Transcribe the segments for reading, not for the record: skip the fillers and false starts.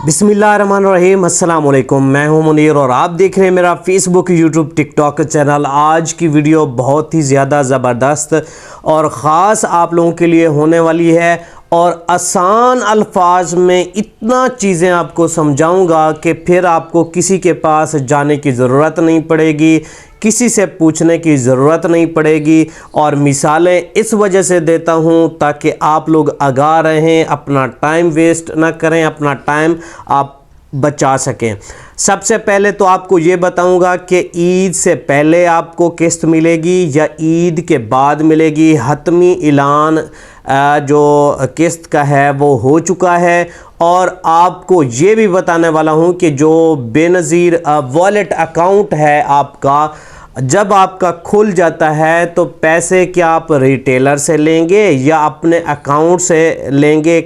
बिस्मिल्लाहिर्रहमानिर्रहीम, अस्सलाम वालेकुम। मैं हूं मुनीर और आप देख रहे हैं मेरा फेसबुक, यूट्यूब, टिकटॉक चैनल। आज की वीडियो बहुत ही ज़्यादा ज़बरदस्त और ख़ास आप लोगों के लिए होने वाली है और आसान अल्फाज में इतना चीज़ें आपको समझाऊंगा कि फिर आपको किसी के पास जाने की ज़रूरत नहीं पड़ेगी, किसी से पूछने की ज़रूरत नहीं पड़ेगी। और मिसालें इस वजह से देता हूँ ताकि आप लोग आगाह रहें, अपना टाइम वेस्ट ना करें, अपना टाइम आप बचा सकें। सबसे पहले तो आपको ये बताऊंगा कि ईद से पहले आपको किस्त मिलेगी या ईद के बाद मिलेगी। हतमी ऐलान जो किस्त का है वो हो चुका है। और आपको ये भी बताने वाला हूँ कि जो बेनज़ीर वॉलेट अकाउंट है आपका, जब आपका खुल जाता है तो पैसे क्या आप रिटेलर से लेंगे या अपने अकाउंट से लेंगे,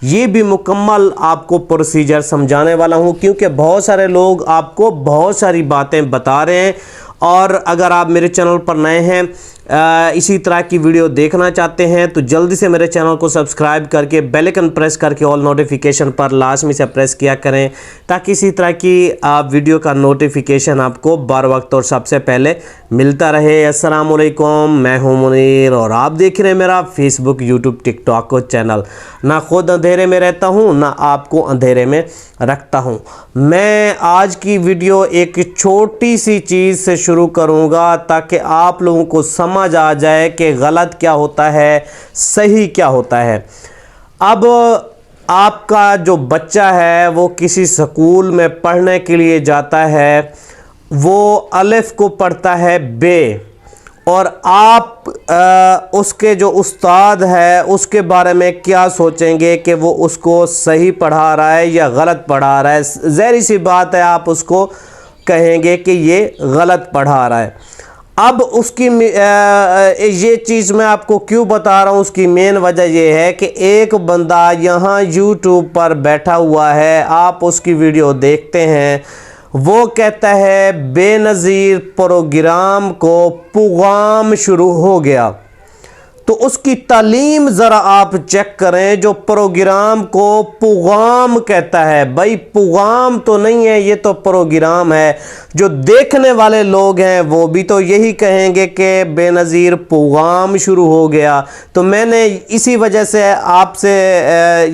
ये भी मुकम्मल आपको प्रोसीजर समझाने वाला हूँ। क्योंकि बहुत सारे लोग आपको बहुत सारी बातें बता रहे हैं और अगर आप मेरे चैनल पर नए हैं, इसी तरह की वीडियो देखना चाहते हैं तो जल्दी से मेरे चैनल को सब्सक्राइब करके बेल आइकन प्रेस करके ऑल नोटिफिकेशन पर लाजमी से प्रेस किया करें ताकि इसी तरह की वीडियो का नोटिफिकेशन आपको बर वक्त और सबसे पहले मिलता रहे। अस्सलाम वालेकुम, मैं हूं मुनीर और आप देख रहे हैं मेरा फेसबुक, यूट्यूब, टिकटॉक चैनल। ना खुद अंधेरे में रहता हूं ना आपको अंधेरे में रखता हूं। मैं आज की वीडियो एक छोटी सी चीज़ से शुरू करूंगा ताकि आप लोगों को समझ आ जाए कि गलत क्या होता है, सही क्या होता है। अब आपका जो बच्चा है वो किसी स्कूल में पढ़ने के लिए जाता है, वो अलिफ को पढ़ता है बे, और आप उसके जो उस्ताद है उसके बारे में क्या सोचेंगे कि वो उसको सही पढ़ा रहा है या गलत पढ़ा रहा है। ज़ाहिर सी बात है आप उसको कहेंगे कि ये गलत पढ़ा रहा है। अब उसकी ये चीज़ मैं आपको क्यों बता रहा हूँ, उसकी मेन वजह ये है कि एक बंदा यहाँ यूट्यूब पर बैठा हुआ है, आप उसकी वीडियो देखते हैं, वो कहता है बेनज़ीर प्रोग्राम को पुगाम शुरू हो गया। तो उसकी तालीम ज़रा आप चेक करें, जो प्रोग्राम को पुगाम कहता है, भाई पुगाम तो नहीं है, ये तो प्रोग्राम है। जो देखने वाले लोग हैं वो भी तो यही कहेंगे कि बेनज़ीर पुगाम शुरू हो गया। तो मैंने इसी वजह से आपसे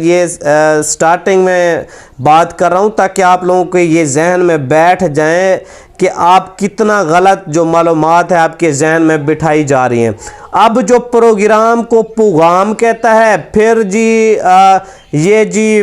ये स्टार्टिंग में बात कर रहा हूँ ताकि आप लोगों के ये जहन में बैठ जाएं कि आप कितना गलत जो मालूमात है आपके जहन में बिठाई जा रही हैं। अब जो प्रोग्राम को पुगाम कहता है, फिर जी ये जी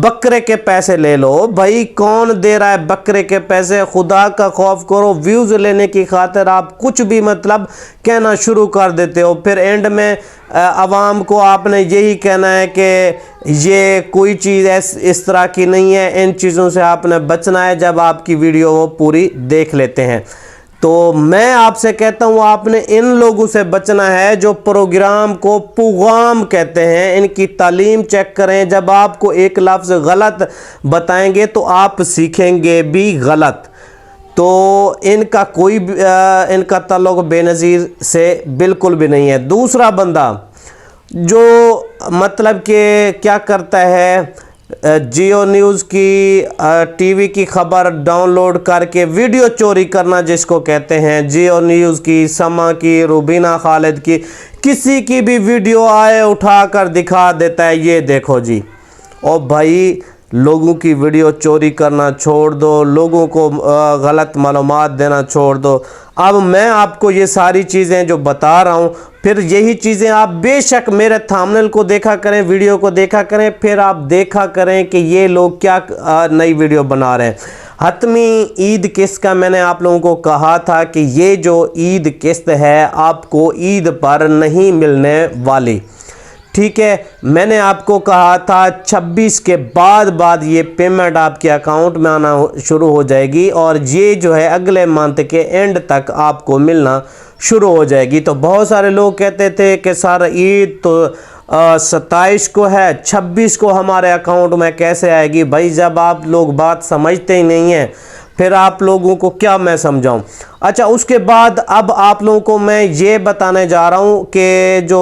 बकरे के पैसे ले लो। भाई कौन दे रहा है बकरे के पैसे? खुदा का खौफ करो, व्यूज़ लेने की खातिर आप कुछ भी मतलब कहना शुरू कर देते हो। फिर एंड में आवाम को आपने यही कहना है कि ये कोई चीज़ इस तरह की नहीं है, इन चीज़ों से आपने बचना है जब आपकी वीडियो वो पूरी देख लेते हैं। तो मैं आपसे कहता हूँ आपने इन लोगों से बचना है जो प्रोग्राम को पुगाम कहते हैं। इनकी तालीम चेक करें, जब आपको एक लफ्ज़ गलत बताएंगे तो आप सीखेंगे भी गलत। तो इनका कोई इनका ताल्लुक़ बेनज़ीर से बिल्कुल भी नहीं है। दूसरा बंदा जो मतलब कि क्या करता है, जियो न्यूज़ की टीवी की खबर डाउनलोड करके वीडियो चोरी करना जिसको कहते हैं, जियो न्यूज़ की, समा की, रुबीना खालिद की, किसी की भी वीडियो आए उठा कर दिखा देता है, ये देखो जी। ओ भाई लोगों की वीडियो चोरी करना छोड़ दो, लोगों को गलत मालूमात देना छोड़ दो। अब मैं आपको ये सारी चीज़ें जो बता रहा हूँ, फिर यही चीज़ें आप बेशक मेरे थंबनेल को देखा करें, वीडियो को देखा करें, फिर आप देखा करें कि ये लोग क्या नई वीडियो बना रहे हैं। हतमी ईद किस्त का मैंने आप लोगों को कहा था कि ये जो ईद किस्त है आपको ईद पर नहीं मिलने वाली, ठीक है। मैंने आपको कहा था 26 के बाद ये पेमेंट आपके अकाउंट में आना शुरू हो जाएगी और ये जो है अगले मंथ के एंड तक आपको मिलना शुरू हो जाएगी। तो बहुत सारे लोग कहते थे कि सर ईद तो 27 को है, 26 को हमारे अकाउंट में कैसे आएगी? भाई जब आप लोग बात समझते ही नहीं हैं फिर आप लोगों को क्या मैं समझाऊं। अच्छा, उसके बाद अब आप लोगों को मैं ये बताने जा रहा हूं कि जो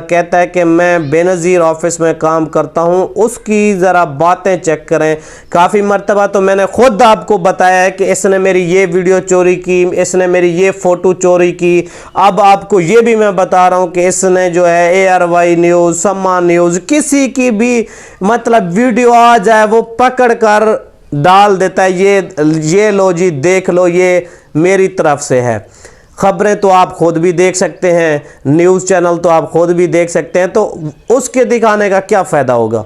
कहता है कि मैं बेनज़ीर ऑफिस में काम करता हूं, उसकी ज़रा बातें चेक करें। काफ़ी मरतबा तो मैंने ख़ुद आपको बताया है कि इसने मेरी ये वीडियो चोरी की, इसने मेरी ये फ़ोटो चोरी की। अब आपको ये भी मैं बता रहा हूं कि इसने जो है ARY न्यूज़, सम्मा न्यूज़, किसी की भी मतलब वीडियो आ जाए वो पकड़ कर डाल देता है। ये लो जी, देख लो, ये मेरी तरफ से है। खबरें तो आप खुद भी देख सकते हैं, न्यूज़ चैनल तो आप खुद भी देख सकते हैं, तो उसके दिखाने का क्या फ़ायदा होगा।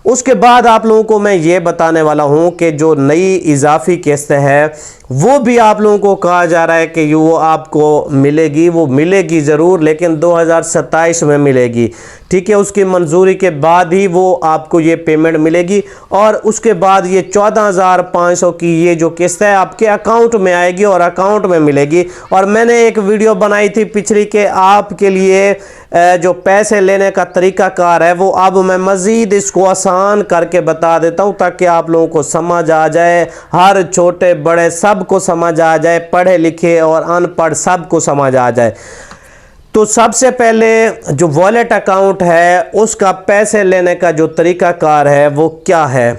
उसके बाद आप लोगों को मैं ये बताने वाला हूं कि जो नई इजाफी किस्त है वो भी आप लोगों को कहा जा रहा है कि वो आपको मिलेगी। वो मिलेगी ज़रूर, लेकिन 2027 में मिलेगी, ठीक है। उसकी मंजूरी के बाद ही वो आपको ये पेमेंट मिलेगी और उसके बाद ये 14,500 की ये जो किस्त है आपके अकाउंट में आएगी और अकाउंट में मिलेगी। और मैंने एक वीडियो बनाई थी पिछली के आपके लिए जो पैसे लेने का तरीक़ाकार है वो अब मैं मज़ीद इसको आसान करके बता देता हूँ ताकि आप लोगों को समझ आ जाए, हर छोटे बड़े सबको समझ आ जाए, पढ़े लिखे और अनपढ़ सबको समझ आ जाए। तो सबसे पहले जो वॉलेट अकाउंट है उसका पैसे लेने का जो तरीक़ाकार है वो क्या है।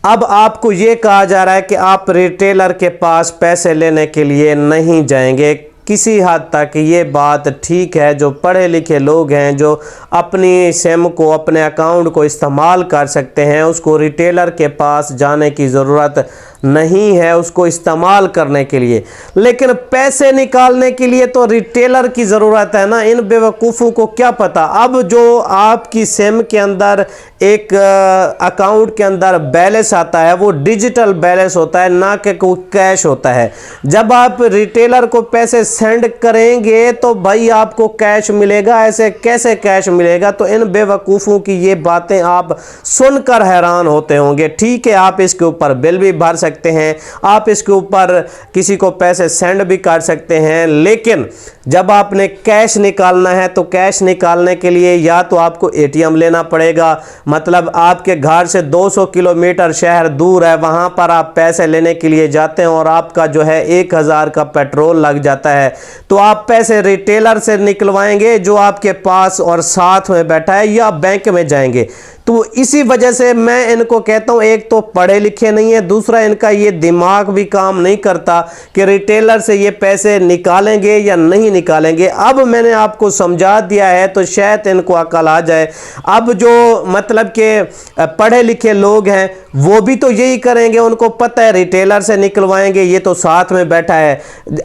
अब आपको ये कहा जा रहा है कि आप रिटेलर के पास पैसे लेने के लिए नहीं जाएंगे। किसी हद तक ये बात ठीक है, जो पढ़े लिखे लोग हैं जो अपनी सिम को, अपने अकाउंट को इस्तेमाल कर सकते हैं, उसको रिटेलर के पास जाने की ज़रूरत नहीं है उसको इस्तेमाल करने के लिए। लेकिन पैसे निकालने के लिए तो रिटेलर की ज़रूरत है ना। इन बेवकूफ़ों को क्या पता। अब जो आपकी सिम के अंदर एक अकाउंट के अंदर बैलेंस आता है वो डिजिटल बैलेंस होता है, ना कि कोई कैश होता है। जब आप रिटेलर को पैसे सेंड करेंगे तो भाई आपको कैश मिलेगा, ऐसे कैसे कैश मिलेगा। तो इन बेवकूफ़ों की ये बातें आप सुनकर हैरान होते होंगे। ठीक है, आप इसके ऊपर बिल भी भर सकते हैं, आप इसके ऊपर किसी को पैसे सेंड भी कर सकते हैं, लेकिन जब आपने कैश निकालना है तो कैश निकालने के लिए या तो आपको ATM लेना पड़ेगा, मतलब आपके घर से 200 किलोमीटर शहर दूर है, वहां पर आप पैसे लेने के लिए जाते हैं और आपका जो है 1000 का पेट्रोल लग जाता है। तो आप पैसे रिटेलर से निकलवाएंगे जो आपके पास और साथ में बैठा है, या बैंक में जाएंगे। तो इसी वजह से मैं इनको कहता हूं, एक तो पढ़े लिखे नहीं है, दूसरा इनका ये दिमाग भी काम नहीं करता कि रिटेलर से ये पैसे निकालेंगे या नहीं निकालेंगे। अब मैंने आपको समझा दिया है तो शायद इनको अकल आ जाए। अब जो मतलब के पढ़े लिखे लोग हैं वो भी तो यही करेंगे, उनको पता है रिटेलर से निकलवाएंगे, ये तो साथ में बैठा है।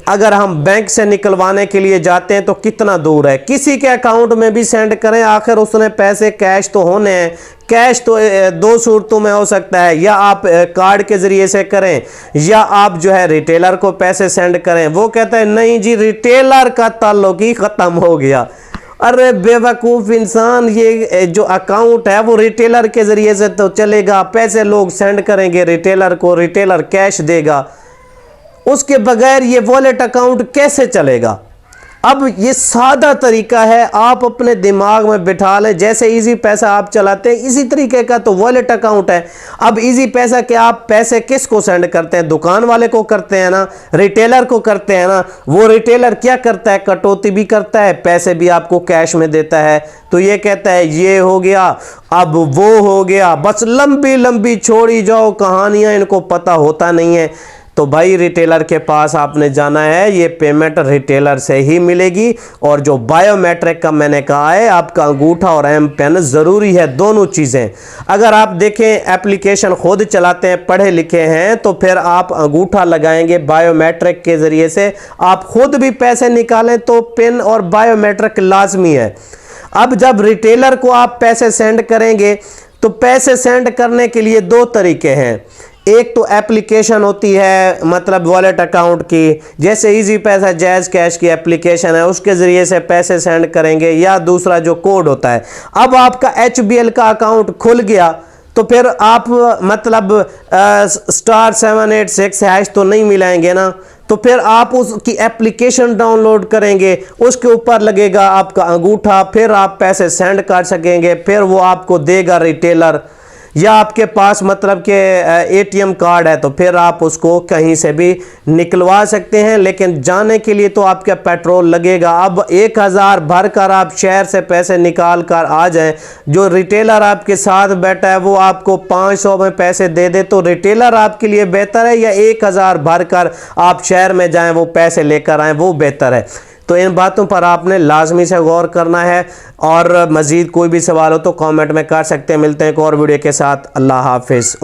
अगर हम बैंक से निकलवाने के लिए जाते हैं तो कितना दूर है, किसी के अकाउंट में भी सेंड करें, आखिर उसने पैसे कैश तो होने हैं। कैश तो दो सूरतों में हो सकता है, या आप कार्ड के ज़रिए से करें या आप जो है रिटेलर को पैसे सेंड करें। वो कहता है नहीं जी, रिटेलर का ताल्लुक ही ख़त्म हो गया। अरे बेवकूफ़ इंसान, ये जो अकाउंट है वो रिटेलर के ज़रिए से तो चलेगा, पैसे लोग सेंड करेंगे रिटेलर को, रिटेलर कैश देगा, उसके बगैर ये वॉलेट अकाउंट कैसे चलेगा। अब ये सादा तरीका है, आप अपने दिमाग में बिठा लें। जैसे इजी पैसा आप चलाते हैं इसी तरीके का तो वॉलेट अकाउंट है। अब इजी पैसा के आप पैसे किसको सेंड करते हैं, दुकान वाले को करते हैं ना, रिटेलर को करते हैं ना। वो रिटेलर क्या करता है, कटौती भी करता है, पैसे भी आपको कैश में देता है। तो ये कहता है ये हो गया, अब वो हो गया, बस लंबी लंबी छोड़ी जाओ कहानियां, इनको पता होता नहीं है। तो भाई रिटेलर के पास आपने जाना है, ये पेमेंट रिटेलर से ही मिलेगी। और जो बायोमेट्रिक का मैंने कहा है, आपका अंगूठा और M-PIN ज़रूरी है, दोनों चीज़ें। अगर आप देखें एप्लीकेशन खुद चलाते हैं, पढ़े लिखे हैं, तो फिर आप अंगूठा लगाएंगे बायोमेट्रिक के ज़रिए से। आप खुद भी पैसे निकालें तो पिन और बायोमेट्रिक लाजमी है। अब जब रिटेलर को आप पैसे सेंड करेंगे तो पैसे सेंड करने के लिए दो तरीके हैं। एक तो एप्लीकेशन होती है, मतलब वॉलेट अकाउंट की, जैसे इजी पैसा, जैज़ कैश की एप्लीकेशन है, उसके ज़रिए से पैसे सेंड करेंगे, या दूसरा जो कोड होता है। अब आपका HBL का अकाउंट खुल गया तो फिर आप मतलब *786# तो नहीं मिलाएंगे ना, तो फिर आप उसकी एप्लीकेशन डाउनलोड करेंगे, उसके ऊपर लगेगा आपका अंगूठा, फिर आप पैसे सेंड कर सकेंगे, फिर वो आपको देगा रिटेलर। या आपके पास मतलब कि एटीएम कार्ड है तो फिर आप उसको कहीं से भी निकलवा सकते हैं, लेकिन जाने के लिए तो आपका पेट्रोल लगेगा। अब 1000 भर कर आप शहर से पैसे निकाल कर आ जाएं, जो रिटेलर आपके साथ बैठा है वो आपको 500 में पैसे दे दे, तो रिटेलर आपके लिए बेहतर है या 1000 भर कर आप शहर में जाएं वो पैसे लेकर आएं, वो बेहतर है। तो इन बातों पर आपने लाजमी से गौर करना है। और मज़ीद कोई भी सवाल हो तो कमेंट में कर सकते हैं। मिलते हैं एक और वीडियो के साथ। अल्लाह हाफिज़।